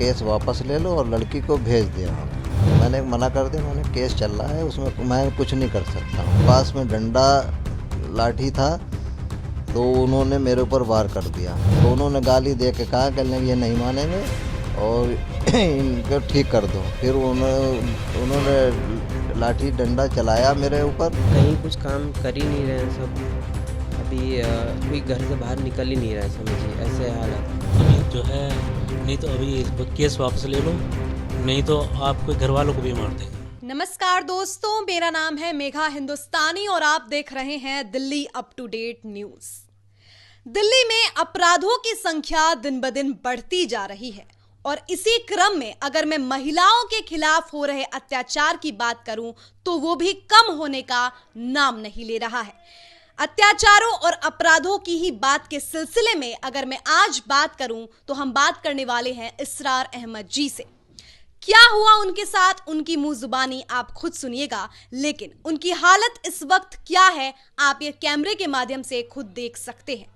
Case वापस ले लो और लड़की को भेज दिया। मैंने मना कर दिया, मैंने केस चल रहा है, उसमें मैं कुछ नहीं कर सकता हूँ। पास में डंडा लाठी था तो उन्होंने मेरे ऊपर वार कर दिया। तो उन्होंने गाली दे के कहा कि ये नहीं मानेंगे और इनको ठीक कर दो। फिर उन्होंने लाठी डंडा चलाया मेरे ऊपर। कहीं कुछ काम कर ही नहीं रहे हैं सब। अभी कोई घर से बाहर निकल ही नहीं रहा है, समझिए ऐसे हालत। अभी जो है, नहीं तो अभी केस वापस ले लो, नहीं तो आपके घर वालों को भी मार देंगे। नमस्कार दोस्तों, मेरा नाम है मेघा हिंदुस्तानी और आप देख रहे हैं Delhi up to date news. Delhi में अपराधों की संख्या दिन ब दिन बढ़ती जा रही है और इसी क्रम में अगर मैं महिलाओं के खिलाफ हो रहे अत्याचार की बात करूं तो वो भी कम होने का नाम नहीं ले रहा है। अत्याचारों और अपराधों की ही बात के सिलसिले में अगर मैं आज बात करूं तो हम बात करने वाले हैं इसरार अहमद जी से। क्या हुआ उनके साथ, उनकी मुंह जुबानी आप खुद सुनिएगा, लेकिन उनकी हालत इस वक्त क्या है आप ये कैमरे के माध्यम से खुद देख सकते हैं।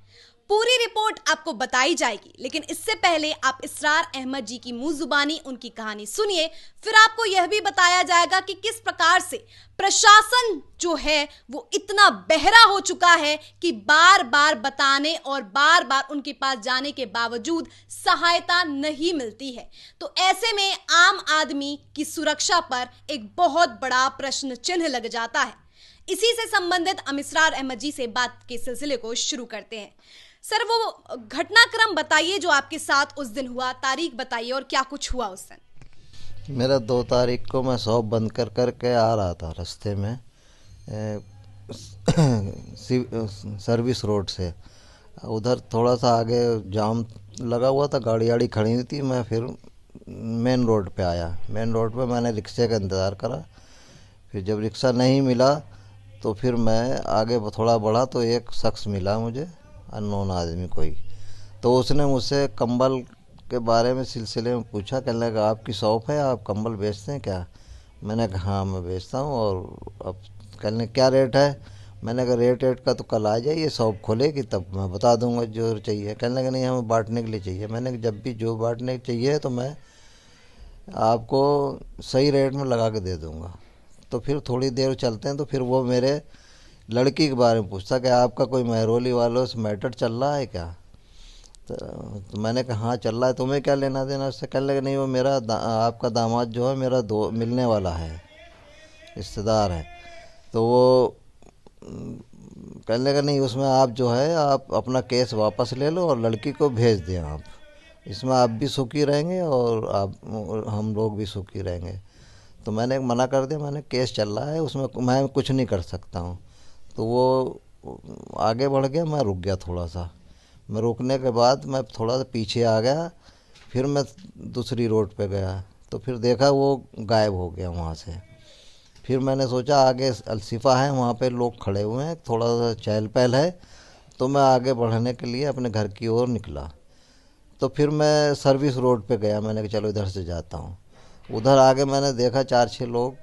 पूरी रिपोर्ट आपको बताई जाएगी, लेकिन इससे पहले आप इसरार अहमद जी की मुंह जुबानी उनकी कहानी सुनिए। फिर आपको यह भी बताया जाएगा कि किस प्रकार से प्रशासन जो है वो इतना बहरा हो चुका है कि बार बार बताने और बार बार उनके पास जाने के बावजूद सहायता नहीं मिलती है। तो ऐसे में आम आदमी की सुरक्षा पर एक बहुत बड़ा प्रश्न चिन्ह लग जाता है। इसी से संबंधित हम इसरार अहमद जी से बात के सिलसिले को शुरू करते हैं। सर, वो घटनाक्रम बताइए जो आपके साथ उस दिन हुआ, तारीख बताइए और क्या कुछ हुआ उस दिन। मेरा 2 तारीख को मैं शॉप बंद कर करके आ रहा था रास्ते में सर्विस रोड से। उधर थोड़ा सा आगे जाम लगा हुआ था, गाड़ी वाड़ी खड़ी हुई थी। मैं फिर मेन रोड पे आया। मेन रोड पे मैंने रिक्शे का इंतज़ार करा। फिर जब रिक्शा नहीं मिला तो फिर मैं आगे थोड़ा बढ़ा तो एक शख्स मिला मुझे, अननोन आदमी कोई। तो उसने मुझसे कंबल के बारे में सिलसिले में पूछा, कहने लगा आपकी शॉप है, आप कंबल बेचते हैं क्या? मैंने कहा हाँ मैं बेचता हूँ। और अब कहने क्या रेट है? मैंने कहा रेट का तो कल आ जाइए, शॉप खोलेगी तब मैं बता दूंगा जो चाहिए। कहने लगा नहीं हमें बांटने के लिए चाहिए। मैंने कहा जब भी जो बांटने के चाहिए तो मैं आपको सही रेट में लगा के दे दूँगा। तो फिर थोड़ी देर चलते हैं तो फिर वो मेरे लड़की के बारे में पूछता कि आपका कोई महरौली वालों से मैटर चल रहा है क्या? तो मैंने कहा हाँ चल रहा है, तुम्हें क्या लेना देना उससे? कहने लगे नहीं वो मेरा आपका दामाद जो है मेरा दो मिलने वाला है, रिश्तेदार है। तो वो कहने लगा नहीं उसमें आप जो है आप अपना केस वापस ले लो और लड़की को भेज दें आप, इसमें आप भी सुखी रहेंगे और हम लोग भी सुखी रहेंगे। तो मैंने मना कर दिया, मैंने केस चल रहा है, उसमें मैं कुछ नहीं कर सकता हूँ। तो वो आगे बढ़ गया, मैं रुक गया थोड़ा सा। मैं रुकने के बाद मैं थोड़ा सा पीछे आ गया। फिर मैं दूसरी रोड पे गया तो फिर देखा वो गायब हो गया वहाँ से। फिर मैंने सोचा आगे अलसिफा है, वहाँ पे लोग खड़े हुए हैं, थोड़ा सा चहल पहल है। तो मैं आगे बढ़ने के लिए अपने घर की ओर निकला। तो फिर मैं सर्विस रोड पे गया। मैंने कहा चलो इधर से जाता हूँ। उधर आगे मैंने देखा 4-6 लोग,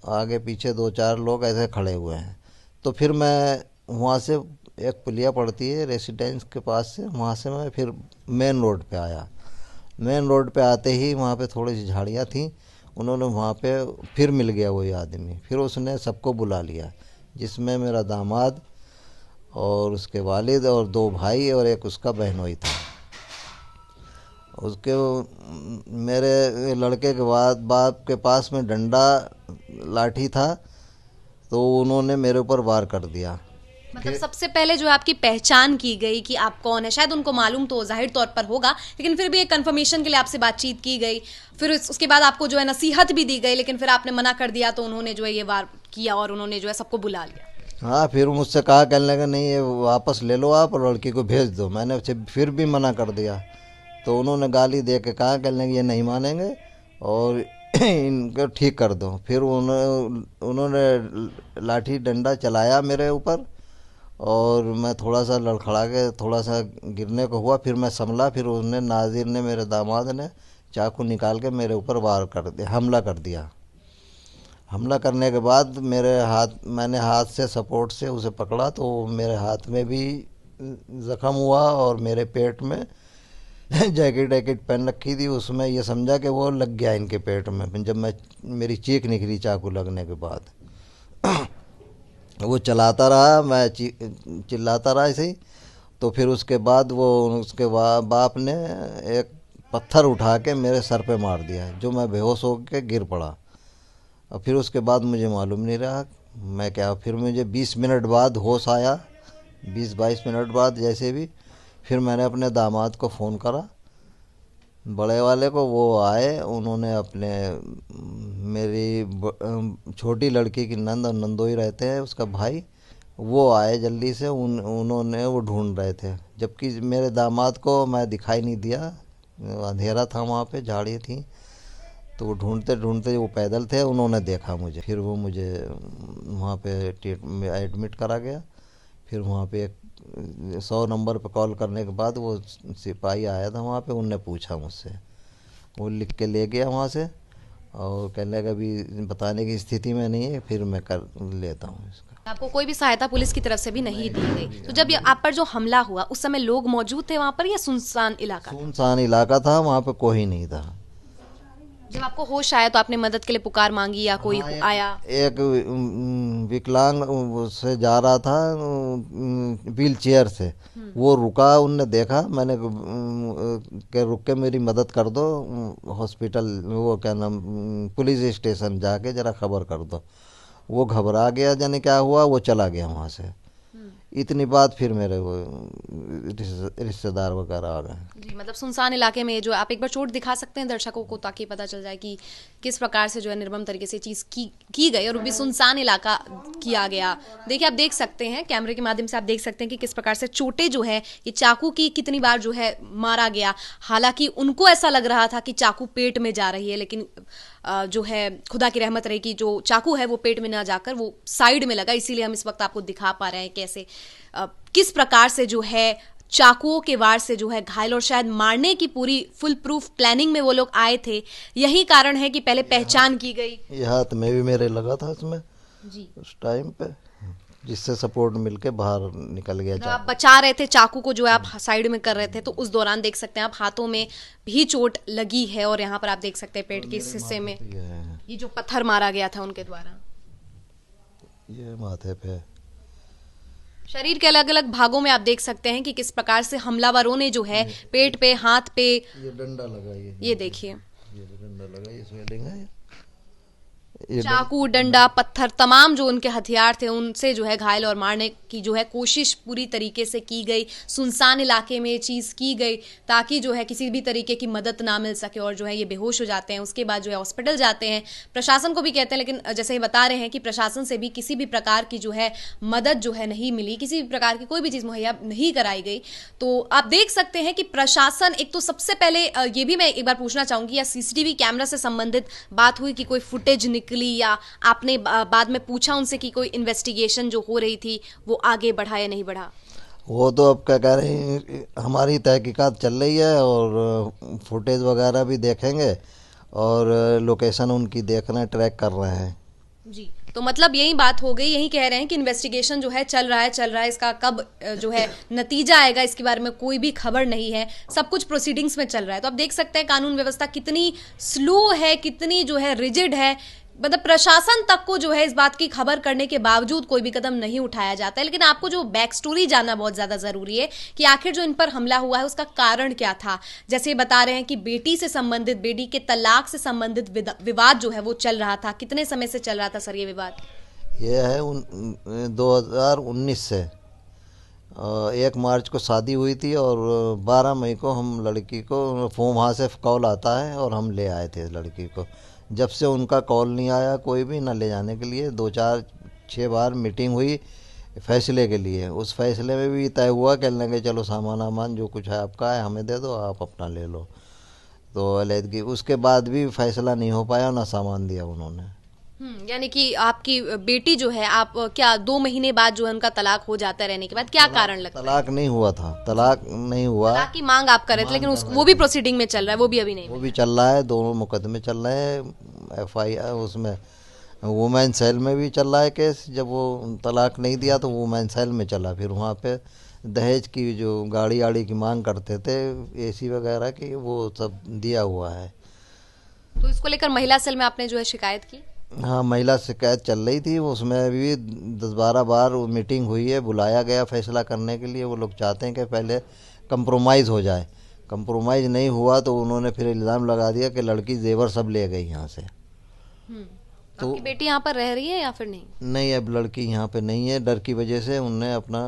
आगे पीछे 2-4 लोग ऐसे खड़े हुए हैं। तो फिर मैं वहाँ से एक पुलिया पड़ती है रेसिडेंस के पास से, वहाँ से मैं फिर मेन रोड पे आया। मेन रोड पे आते ही वहाँ पे थोड़ी सी झाड़ियाँ थीं, उन्होंने वहाँ पे फिर मिल गया वही आदमी। फिर उसने सबको बुला लिया, जिसमें मेरा दामाद और उसके वालिद और 2 भाई और एक उसका बहनोई था। उसके मेरे लड़के के बाद बाप के पास में डंडा लाठी था तो उन्होंने मेरे ऊपर वार कर दिया। मतलब सबसे पहले जो आपकी पहचान की गई कि आप कौन है, शायद उनको मालूम तो जाहिर तौर पर होगा, लेकिन फिर भी एक कंफर्मेशन के लिए आपसे बातचीत की गई। फिर उसके बाद आपको जो है नसीहत भी दी गई, लेकिन फिर आपने मना कर दिया तो उन्होंने जो है ये वार किया और उन्होंने जो है सबको बुला लिया। हाँ, फिर मुझसे कहा, कहने लगा नहीं ये वापस ले लो आप और लड़की को भेज दो। मैंने फिर भी मना कर दिया। तो उन्होंने गाली दे के कहा, कहने लगे ये नहीं मानेंगे और इनको ठीक कर दो। फिर उन्होंने लाठी डंडा चलाया मेरे ऊपर और मैं थोड़ा सा लड़खड़ा के थोड़ा सा गिरने को हुआ। फिर मैं संभला। फिर उसने नाजिर ने, मेरे दामाद ने चाकू निकाल के मेरे ऊपर वार कर दिया, हमला कर दिया। हमला करने के बाद मैंने हाथ से सपोर्ट से उसे पकड़ा तो मेरे हाथ में भी ज़ख़म हुआ और मेरे पेट में जैकेट वैकेट पहन रखी थी, उसमें ये समझा कि वो लग गया इनके पेट में। फिर जब मेरी चीख निकली चाकू लगने के बाद, वो चलाता रहा, मैं चिल्लाता रहा ऐसे ही। तो फिर उसके बाद उसके बाप ने एक पत्थर उठा के मेरे सर पे मार दिया, जो मैं बेहोश हो के गिर पड़ा। और फिर उसके बाद मुझे मालूम नहीं रहा मैं क्या। फिर मुझे 20 मिनट बाद होश आया, 20-22 मिनट बाद जैसे भी। फिर मैंने अपने दामाद को फ़ोन करा, बड़े वाले को। वो आए, उन्होंने अपने मेरी छोटी लड़की की नंद और नंदोई रहते हैं, उसका भाई, वो आए जल्दी से। उन्होंने वो ढूंढ रहे थे, जबकि मेरे दामाद को मैं दिखाई नहीं दिया, अंधेरा था वहाँ पे, झाड़ी थी। तो वो ढूंढते ढूंढते वो पैदल थे, उन्होंने देखा मुझे। फिर वो मुझे वहाँ पे एडमिट करा गया। फिर वहाँ पे 100 नंबर पे कॉल करने के बाद वो सिपाही आया था वहाँ पे, उनने पूछा मुझसे, वो लिख के ले गया वहाँ से, और कहने लगा अभी बताने की स्थिति में नहीं है, फिर मैं कर लेता हूँ इसका। आपको कोई भी सहायता पुलिस की तरफ से भी नहीं दी गई। तो जब आप पर जो हमला हुआ उस समय लोग मौजूद थे वहाँ पर या सुनसान इलाका? सुनसान इलाका था, वहाँ पे कोई नहीं था। जब आपको होश आया तो आपने मदद के लिए पुकार मांगी या कोई आया? एक विकलांग से जा रहा था व्हील चेयर से, वो रुका, उनने देखा मैंने के रुक के मेरी मदद कर दो, हॉस्पिटल वो क्या नाम पुलिस स्टेशन जाके ज़रा खबर कर दो। वो घबरा गया, जाने क्या हुआ, वो चला गया वहाँ से। इतनी बात फिर मेरे वो रिश्तेदार वगैरह आ गए। जी, मतलब सुनसान इलाके में जो आप एक बार चोट दिखा सकते हैं दर्शकों को, ताकि पता चल जाए कि किस प्रकार से जो है निर्मम तरीके से चीज़ की गई और वो भी सुनसान इलाका किया गया। देखिए, आप देख सकते हैं कैमरे के माध्यम से, आप देख सकते हैं कि किस प्रकार से चोटें जो है ये चाकू की कितनी बार जो है मारा गया। हालांकि उनको ऐसा लग रहा था कि चाकू पेट में जा रही है, लेकिन जो है खुदा की रहमत रही कि जो चाकू है वो पेट में ना जाकर वो साइड में लगा। इसीलिए हम इस वक्त आपको दिखा पा रहे हैं कैसे किस प्रकार से जो है चाकुओं के वार से जो है घायल, और शायद मारने की पूरी फुल प्रूफ प्लानिंग में वो लोग आए थे। यही कारण है कि पहले पहचान की गई। ये हाथ में भी मेरे लगा था इसमें जी, उस टाइम पे, जिससे सपोर्ट मिलके बाहर निकल गया। तो आप बचा रहे थे चाकू को, जो आप साइड में कर रहे थे, तो उस दौरान देख सकते हैं आप हाथों में भी चोट लगी है। और यहाँ पर आप देख सकते हैं पेट के इस हिस्से में ये जो पत्थर मारा गया था उनके द्वारा, ये माथे पे। शरीर के अलग अलग भागों में आप देख सकते हैं कि किस प्रकार से हमलावरों ने जो है पेट पे, हाथ पे, ये डंडा लगा, ये देखिए ये डंडा लगा, ये स्वेलिंग है। चाकू, डंडा, पत्थर, तमाम जो उनके हथियार थे उनसे जो है घायल और मारने की जो है कोशिश पूरी तरीके से की गई। सुनसान इलाके में ये चीज़ की गई ताकि जो है किसी भी तरीके की मदद ना मिल सके, और जो है ये बेहोश हो जाते हैं। उसके बाद जो है हॉस्पिटल जाते हैं, प्रशासन को भी कहते हैं, लेकिन जैसे ये बता रहे हैं कि प्रशासन से भी किसी भी प्रकार की जो है मदद जो है नहीं मिली, किसी भी प्रकार की कोई भी चीज़ मुहैया नहीं कराई गई। तो आप देख सकते हैं कि प्रशासन, एक तो सबसे पहले ये भी मैं एक बार पूछना चाहूँगी, या CCTV कैमरा से संबंधित बात हुई कि कोई फुटेज निकली, या आपने बाद में पूछा उनसे कि कोई इन्वेस्टिगेशन जो हो रही थी वो आगे बढ़ा या नहीं बढ़ा? वो तो अब क्या कह रहे हैं, हमारी तहकीकात चल रही है और फुटेज वगैरह भी देखेंगे और लोकेशन उनकी देख रहे हैं, ट्रैक कर रहे हैं। जी, तो मतलब यही बात हो गई, यही कह रहे हैं कि इन्वेस्टिगेशन जो है चल रहा है, इसका कब जो है नतीजा आएगा इसके बारे में कोई भी खबर नहीं है, सब कुछ प्रोसीडिंग्स में चल रहा है। तो आप देख सकते हैं कानून व्यवस्था कितनी स्लो है, कितनी जो है रिजिड है। मतलब प्रशासन तक को जो है इस बात की खबर करने के बावजूद कोई भी कदम नहीं उठाया जाता है। लेकिन आपको जो बैक स्टोरी जानना बहुत ज़्यादा ज़रूरी है कि आखिर जो इन पर हमला हुआ है उसका कारण क्या था। जैसे ये बता रहे हैं कि बेटी से संबंधित, बेटी के तलाक से संबंधित विवाद जो है वो चल रहा था। कितने समय से चल रहा था सर ये विवाद? ये है 2019 से। 1 मार्च को शादी हुई थी और 12 मई को हम लड़की को वहाँ से कॉल आता है और हम ले आए थे लड़की को। जब से उनका कॉल नहीं आया कोई भी ना ले जाने के लिए, 2-4-6 बार मीटिंग हुई फैसले के लिए। उस फैसले में भी तय हुआ, कहने लगे चलो सामान वामान जो कुछ है आपका है हमें दे दो, आप अपना ले लो। तो अलहदगी उसके बाद भी फैसला नहीं हो पाया, ना सामान दिया उन्होंने। यानी कि आपकी बेटी जो है, आप क्या 2 महीने बाद जो है उनका तलाक हो जाता है, रहने के बाद क्या कारण लगता है? तलाक नहीं हुआ था, तलाक नहीं हुआ, तलाक की मांग आप कर रहे थे, लेकिन वो भी प्रोसीडिंग में चल रहा है, वो भी अभी नहीं? वो भी चल रहा है, दोनों मुकदमे चल रहे हैं। FIR उसमें वुमेन सेल में भी चल रहा है केस। जब वो तलाक नहीं दिया तो वुमेन सेल में चला, फिर वहाँ पे दहेज की जो गाड़ी आड़ी की मांग करते थे, एसी वगैरह की, वो सब दिया हुआ है। तो इसको लेकर महिला सेल में आपने जो है शिकायत की? हाँ, महिला शिकायत चल रही थी, उसमें भी 10-12 बार वो मीटिंग हुई है, बुलाया गया फैसला करने के लिए। वो लोग चाहते हैं कि पहले कंप्रोमाइज़ हो जाए। कंप्रोमाइज़ नहीं हुआ तो उन्होंने फिर इल्ज़ाम लगा दिया कि लड़की जेवर सब ले गई यहाँ से। तो आपकी बेटी यहाँ पर रह रही है या फिर नहीं? नहीं, अब लड़की यहाँ पे नहीं है। डर की वजह से उनने अपना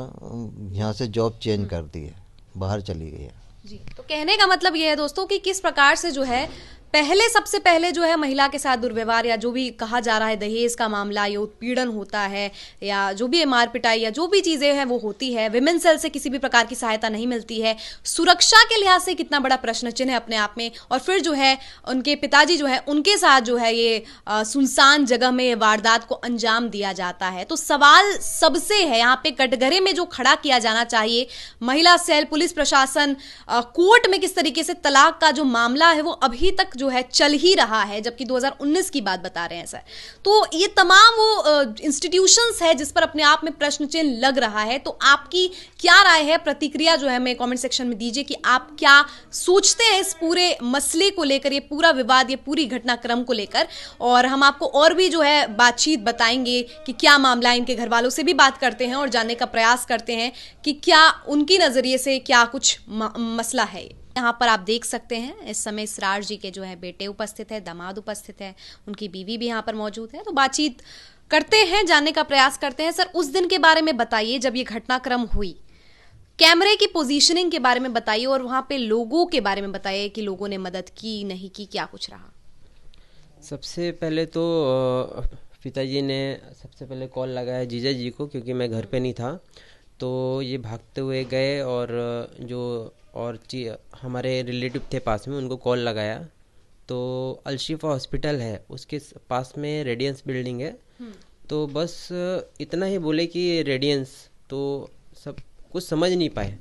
यहाँ से जॉब चेंज कर दी है, बाहर चली गई है। जी, तो कहने का मतलब ये है दोस्तों कि किस प्रकार से जो है सबसे पहले जो है महिला के साथ दुर्व्यवहार या जो भी कहा जा रहा है दहेज का मामला या उत्पीड़न होता है या जो भी मार पिटाई या जो भी चीज़ें हैं वो होती है। विमेन सेल से किसी भी प्रकार की सहायता नहीं मिलती है। सुरक्षा के लिहाज से कितना बड़ा प्रश्न चिन्ह है अपने आप में। और फिर जो है उनके पिताजी जो है उनके साथ जो है ये सुनसान जगह में वारदात को अंजाम दिया जाता है। तो सवाल सबसे है यहाँ पे कटघरे में जो खड़ा किया जाना चाहिए, महिला सेल, पुलिस प्रशासन, कोर्ट में किस तरीके से तलाक का जो मामला है वो अभी तक जो है चल ही रहा है, जबकि 2019 की बात बता रहे हैं सर। तो ये तमाम वो इंस्टीट्यूशंस है जिस पर अपने आप में प्रश्न चिन्ह लग रहा है। तो आपकी क्या राय है, प्रतिक्रिया जो है हमें कमेंट सेक्शन में दीजिए कि आप क्या सोचते हैं इस पूरे मसले को लेकर, ये पूरा विवाद, ये पूरी घटनाक्रम को लेकर। और हम आपको और भी जो है बातचीत बताएंगे कि क्या मामला, इनके घर वालों से भी बात करते हैं और जानने का प्रयास करते हैं कि क्या उनकी नजरिए से क्या कुछ मसला है। यहाँ पर आप देख सकते हैं इस समय इसरार जी के जो है बेटे उपस्थित है, दामाद उपस्थित है, उनकी बीवी भी यहाँ पर मौजूद है। तो बातचीत करते हैं, जानने का प्रयास करते हैं। सर, उस दिन के बारे में बताइए जब ये घटनाक्रम हुई, कैमरे की पोजीशनिंग के बारे में बताइए और वहाँ पे लोगों के बारे में बताइए कि लोगों ने मदद की नहीं की, क्या कुछ रहा। सबसे पहले तो पिताजी ने सबसे पहले कॉल लगाया जीजा जी को, क्योंकि मैं घर पे नहीं था। तो ये भागते हुए गए और जो और हमारे रिलेटिव थे पास में, उनको कॉल लगाया। तो अलशिफा हॉस्पिटल है, उसके पास में रेडियंस बिल्डिंग है। तो बस इतना ही बोले कि रेडियंस, तो सब कुछ समझ नहीं पाए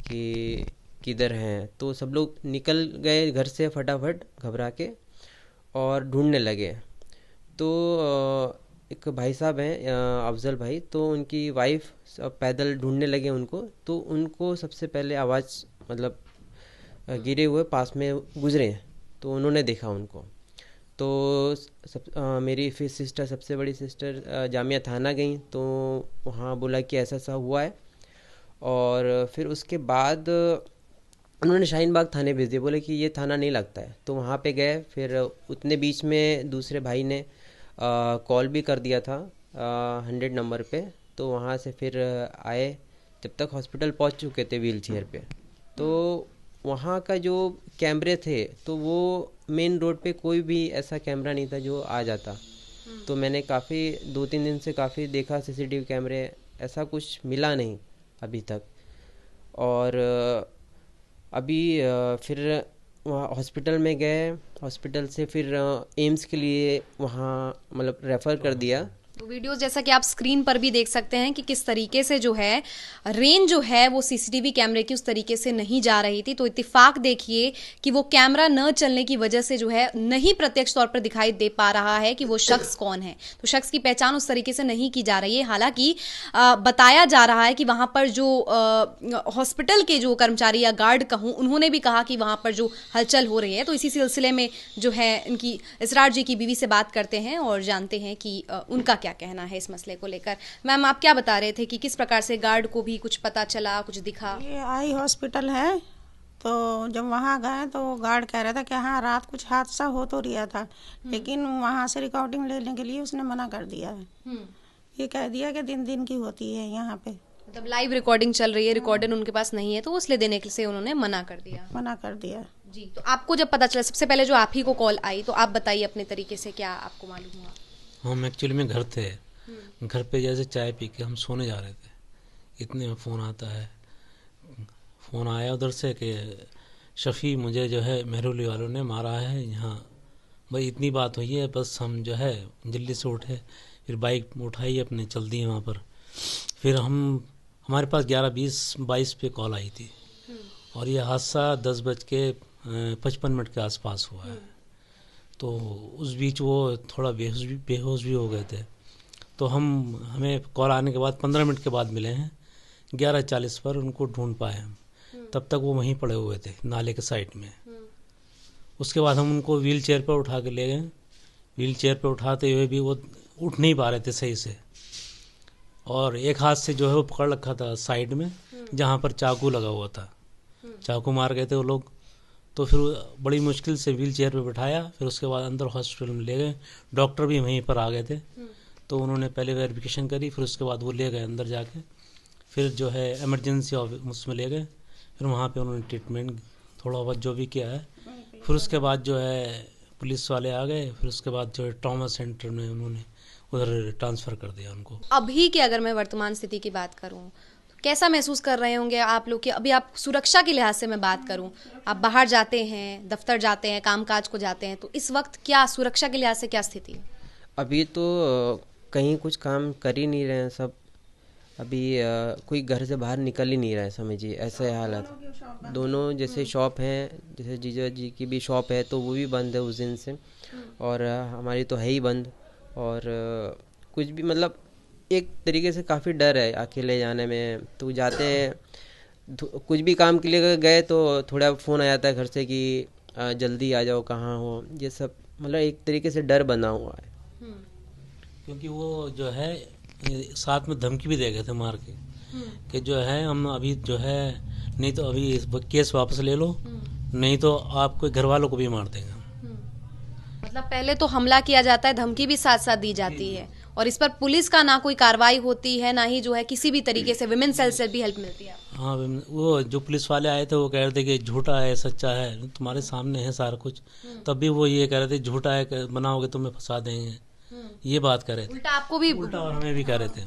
कि किधर हैं। तो सब लोग निकल गए घर से फटाफट घबरा के और ढूंढने लगे। तो एक भाई साहब हैं अफजल भाई, तो उनकी वाइफ पैदल ढूंढने लगे उनको। तो उनको सबसे पहले आवाज़, मतलब गिरे हुए पास में गुजरे, तो उन्होंने देखा उनको। तो मेरी फिर सिस्टर, सबसे बड़ी सिस्टर जामिया थाना गई, तो वहाँ बोला कि ऐसा ऐसा हुआ है। और फिर उसके बाद उन्होंने शाहीन बाग थाने भेज दिया, बोले कि ये थाना नहीं लगता है। तो वहाँ पे गए। फिर उतने बीच में दूसरे भाई ने कॉल भी कर दिया था 100 नंबर पे। तो वहाँ से फिर आए, जब तक हॉस्पिटल पहुँच चुके थे व्हील चेयर पे। तो वहाँ का जो कैमरे थे, तो वो मेन रोड पे कोई भी ऐसा कैमरा नहीं था जो आ जाता। तो मैंने काफ़ी 2-3 दिन से काफ़ी देखा सीसीटीवी कैमरे, ऐसा कुछ मिला नहीं अभी तक। और अभी फिर वहाँ हॉस्पिटल में गए, हॉस्पिटल से फिर एम्स के लिए वहाँ मतलब रेफ़र कर दिया। तो वीडियोस जैसा कि आप स्क्रीन पर भी देख सकते हैं कि किस तरीके से जो है रेंज जो है वो सीसीटीवी कैमरे की उस तरीके से नहीं जा रही थी। तो इत्तेफाक देखिए कि वो कैमरा न चलने की वजह से जो है नहीं प्रत्यक्ष तौर पर दिखाई दे पा रहा है कि वो शख्स कौन है। तो शख्स की पहचान उस तरीके से नहीं की जा रही है। हालांकि बताया जा रहा है कि वहां पर जो हॉस्पिटल के जो कर्मचारी या गार्ड कहूँ, उन्होंने भी कहा कि वहां पर जो हलचल हो रही है। तो इसी सिलसिले में जो है इनकी इसरार जी की बीवी से बात करते हैं और जानते हैं कि उनका क्या कहना है इस मसले को लेकर। मैम, आप क्या बता रहे थे कि किस प्रकार से गार्ड को भी कुछ पता चला, कुछ दिखा? ये आई हॉस्पिटल है, तो जब वहाँ गए तो गार्ड कह रहा था कि हाँ रात कुछ हादसा हो तो रहा था, लेकिन वहाँ से रिकॉर्डिंग लेने के लिए उसने मना कर दिया है। ये कह दिया कि दिन दिन की होती है यहाँ पे, मतलब लाइव रिकॉर्डिंग चल रही है, रिकॉर्डर उनके पास नहीं है, तो इसलिए देने से उन्होंने मना कर दिया। जी, तो आपको जब पता चला, सबसे पहले जो आप ही को कॉल आई, तो आप बताइए अपने तरीके से क्या आपको मालूम हुआ? हम एक्चुअली में घर थे, घर पे जैसे चाय पी के हम सोने जा रहे थे, इतने में फ़ोन आता है। फ़ोन आया उधर से कि शफ़ी, मुझे जो है मेहरौली वालों ने मारा है यहाँ। भाई इतनी बात हुई है, बस हम जो है जल्दी से उठे, फिर बाइक उठाई अपने, चल दी वहाँ पर। फिर हमारे पास 11:20-22 पे कॉल आई थी और ये हादसा 10:55 के आसपास हुआ है। तो उस बीच वो थोड़ा बेहोश भी हो गए थे। तो हमें कॉल आने के बाद 15 मिनट के बाद मिले हैं 11:40 पर उनको ढूंढ पाए हम। तब तक वो वहीं पड़े हुए थे नाले के साइड में। उसके बाद हम उनको व्हील चेयर पर उठा के ले गए। व्हील चेयर पर उठाते हुए भी वो उठ नहीं पा रहे थे सही से, और एक हाथ से जो है वो पकड़ रखा था साइड में जहाँ पर चाकू लगा हुआ था। चाकू मार गए थे वो लोग। तो फिर बड़ी मुश्किल से व्हील चेयर पर बिठाया, फिर उसके बाद अंदर हॉस्पिटल में ले गए। डॉक्टर भी वहीं पर आ गए थे, तो उन्होंने पहले वेरिफिकेशन करी, फिर उसके बाद वो ले गए अंदर जाके। फिर जो है इमरजेंसी उसमें ले गए, फिर वहाँ पे उन्होंने ट्रीटमेंट थोड़ा बहुत जो भी किया है। फिर उसके बाद जो है पुलिस वाले आ गए, फिर उसके बाद जो है ट्रॉमा सेंटर में उन्होंने उधर ट्रांसफ़र कर दिया उनको। अभी की अगर मैं वर्तमान स्थिति की बात करूं, तो कैसा महसूस कर रहे होंगे आप लोग कि अभी आप सुरक्षा के लिहाज से मैं बात करूं, आप बाहर जाते हैं, दफ्तर जाते हैं, कामकाज को जाते हैं, तो इस वक्त क्या सुरक्षा के लिहाज से क्या स्थिति है? अभी तो कहीं कुछ काम कर ही नहीं रहे हैं सब। अभी कोई घर से बाहर निकल ही नहीं रहा है, समझिए ऐसे हालत। दोनों जैसे शॉप हैं, जैसे जीजा जी की भी शॉप है तो वो भी बंद है उस दिन से, और हमारी तो है ही बंद। और कुछ भी मतलब एक तरीके से काफ़ी डर है अकेले जाने में। तो जाते हैं कुछ भी काम के लिए गए तो थोड़ा फ़ोन आ जाता है घर से कि जल्दी आ जाओ, कहाँ हो, ये सब मतलब एक तरीके से डर बना हुआ है। क्योंकि वो जो है साथ में धमकी भी दे गए थे मार के कि जो है हम अभी जो है नहीं तो अभी केस वापस ले लो, नहीं तो आपको घर वालों को भी मार देंगे। मतलब पहले तो हमला किया जाता है, धमकी भी साथ साथ दी जाती है, और इस पर पुलिस का ना कोई कार्रवाई होती है, ना ही जो है किसी भी तरीके से विमेन सेल से भी हेल्प मिलती है। हाँ, वो जो पुलिस वाले आए थे वो कह रहे थे कि झूठा है सच्चा है, तुम्हारे सामने है सारा कुछ। तब भी वो ये कह रहे थे झूठा है, बनाओगे तुम्हें फंसा देंगे, ये बात कर रहे थे। उल्टा आपको भी उल्टा और हमें भी कह रहे थे।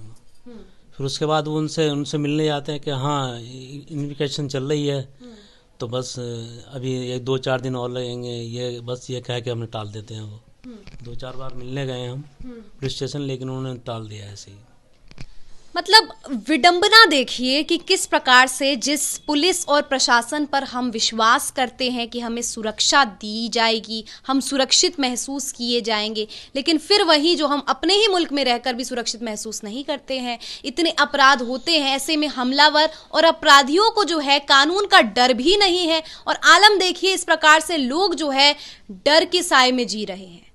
फिर उसके बाद वो उनसे मिलने जाते हैं कि हाँ इन्वेस्टिगेशन चल रही है, तो बस अभी 1-2-4 दिन और लगेंगे, ये बस ये कह के हमने टाल देते हैं। वो 2-4 बार मिलने गए हम पुलिस स्टेशन, लेकिन उन्होंने टाल दिया ऐसे ही। मतलब विडंबना देखिए कि किस प्रकार से जिस पुलिस और प्रशासन पर हम विश्वास करते हैं कि हमें सुरक्षा दी जाएगी, हम सुरक्षित महसूस किए जाएंगे, लेकिन फिर वही जो हम अपने ही मुल्क में रहकर भी सुरक्षित महसूस नहीं करते हैं। इतने अपराध होते हैं, ऐसे में हमलावर और अपराधियों को जो है कानून का डर भी नहीं है, और आलम देखिए इस प्रकार से लोग जो है डर के साए में जी रहे हैं।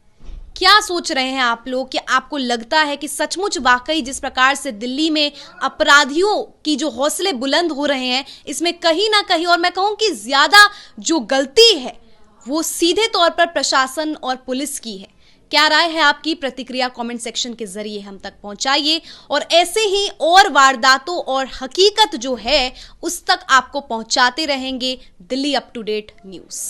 क्या सोच रहे हैं आप लोग कि आपको लगता है कि सचमुच वाकई जिस प्रकार से दिल्ली में अपराधियों की जो हौसले बुलंद हो रहे हैं, इसमें कहीं ना कहीं, और मैं कहूं कि ज्यादा जो गलती है वो सीधे तौर पर प्रशासन और पुलिस की है? क्या राय है आपकी? प्रतिक्रिया कमेंट सेक्शन के जरिए हम तक पहुंचाइए, और ऐसे ही और वारदातों और हकीकत जो है उस तक आपको पहुंचाते रहेंगे Delhi up to date news.